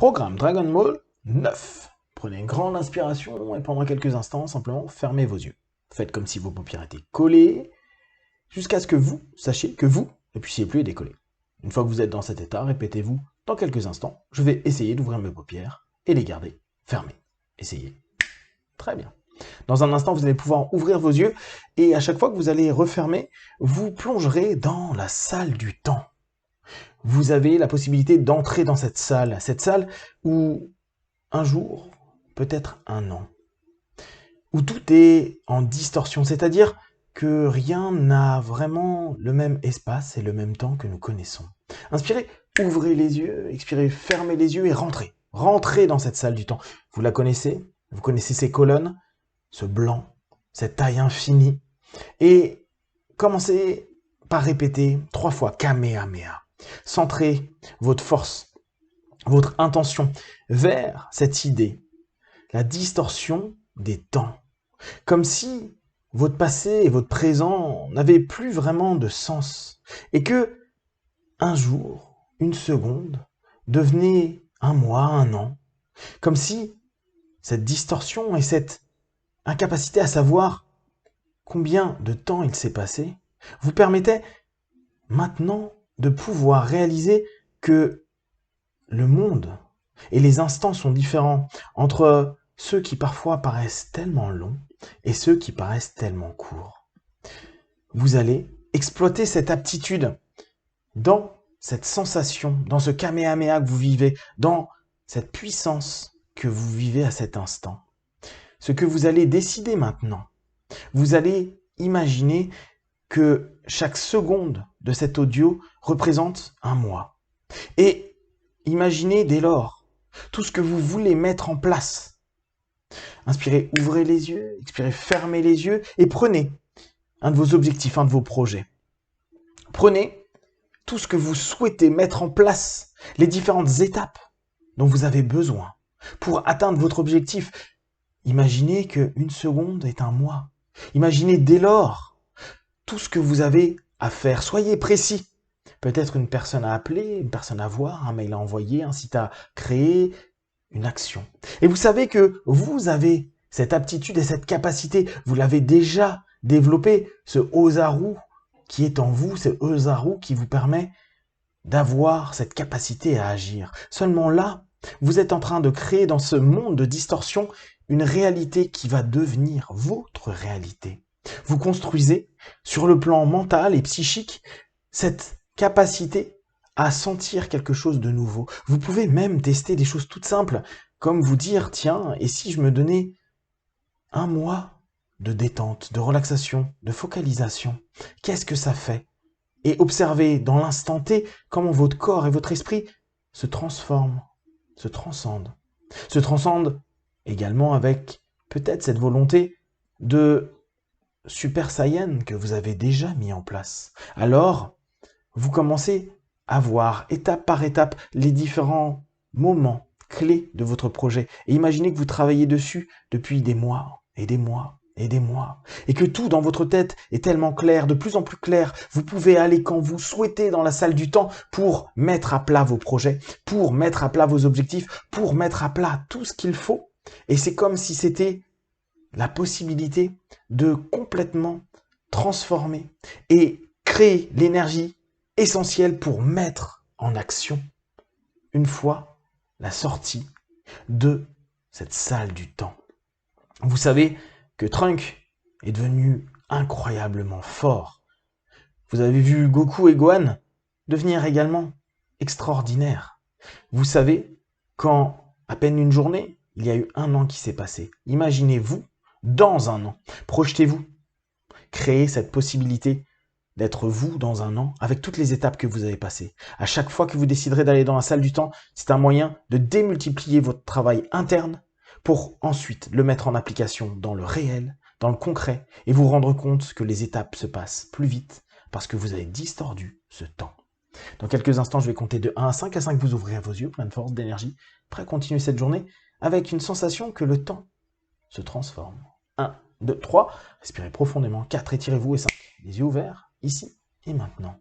Programme Dragon Ball 9. Prenez une grande inspiration et pendant quelques instants, simplement fermez vos yeux. Faites comme si vos paupières étaient collées, jusqu'à ce que vous sachiez que vous ne puissiez plus les décoller. Une fois que vous êtes dans cet état, répétez-vous, dans quelques instants, je vais essayer d'ouvrir mes paupières et les garder fermées. Essayez. Très bien. Dans un instant, vous allez pouvoir ouvrir vos yeux et à chaque fois que vous allez refermer, vous plongerez dans la salle du temps. Vous avez la possibilité d'entrer dans cette salle où un jour, peut-être un an, où tout est en distorsion, c'est-à-dire que rien n'a vraiment le même espace et le même temps que nous connaissons. Inspirez, ouvrez les yeux, expirez, fermez les yeux et rentrez. Rentrez dans cette salle du temps. Vous la connaissez, vous connaissez ces colonnes, ce blanc, cette taille infinie. Et commencez par répéter 3 fois Kamehameha. Centrez votre force, votre intention vers cette idée, la distorsion des temps. Comme si votre passé et votre présent n'avaient plus vraiment de sens. Et que, un jour, une seconde, devenait un mois, un an. Comme si cette distorsion et cette incapacité à savoir combien de temps il s'est passé vous permettait maintenant de pouvoir réaliser que le monde et les instants sont différents entre ceux qui parfois paraissent tellement longs et ceux qui paraissent tellement courts. Vous allez exploiter cette aptitude dans cette sensation, dans ce Kamehameha que vous vivez, dans cette puissance que vous vivez à cet instant. Ce que vous allez décider maintenant, vous allez imaginer que chaque seconde de cet audio représente un mois. Et imaginez dès lors tout ce que vous voulez mettre en place. Inspirez, ouvrez les yeux, expirez, fermez les yeux et prenez un de vos objectifs, un de vos projets. Prenez tout ce que vous souhaitez mettre en place, les différentes étapes dont vous avez besoin pour atteindre votre objectif. Imaginez qu'une seconde est un mois. Imaginez dès lors tout ce que vous avez à faire. Soyez précis. Peut-être une personne à appeler, une personne à voir, un mail à envoyer, un site à créer, une action. Et vous savez que vous avez cette aptitude et cette capacité. Vous l'avez déjà développé, ce Ozaru qui est en vous, ce Ozaru qui vous permet d'avoir cette capacité à agir. Seulement là, vous êtes en train de créer dans ce monde de distorsion une réalité qui va devenir votre réalité. Vous construisez sur le plan mental et psychique cette capacité à sentir quelque chose de nouveau. Vous pouvez même tester des choses toutes simples, comme vous dire, tiens, et si je me donnais un mois de détente, de relaxation, de focalisation, qu'est-ce que ça fait? Et observez dans l'instant T comment votre corps et votre esprit se transforment, se transcendent. Se transcendent également avec peut-être cette volonté de Super Saiyan que vous avez déjà mis en place. Alors, vous commencez à voir étape par étape les différents moments clés de votre projet. Et imaginez que vous travaillez dessus depuis des mois et des mois et des mois. Et que tout dans votre tête est tellement clair, de plus en plus clair. Vous pouvez aller quand vous souhaitez dans la salle du temps pour mettre à plat vos projets, pour mettre à plat vos objectifs, pour mettre à plat tout ce qu'il faut. Et c'est comme si c'était la possibilité de complètement transformer et créer l'énergie essentielle pour mettre en action une fois la sortie de cette salle du temps. Vous savez que Trunks est devenu incroyablement fort. Vous avez vu Goku et Gohan devenir également extraordinaires. Vous savez qu'en à peine une journée, il y a eu un an qui s'est passé. Imaginez-vous dans un an. Projetez-vous. Créez cette possibilité d'être vous dans un an avec toutes les étapes que vous avez passées. À chaque fois que vous déciderez d'aller dans la salle du temps, c'est un moyen de démultiplier votre travail interne pour ensuite le mettre en application dans le réel, dans le concret, et vous rendre compte que les étapes se passent plus vite parce que vous avez distordu ce temps. Dans quelques instants, je vais compter de 1 à 5. À 5, vous ouvrirez vos yeux, plein de force, d'énergie, prêt à continuer cette journée avec une sensation que le temps se transforme. 1, 2, 3, respirez profondément. 4, étirez-vous et 5. Les yeux ouverts, ici et maintenant.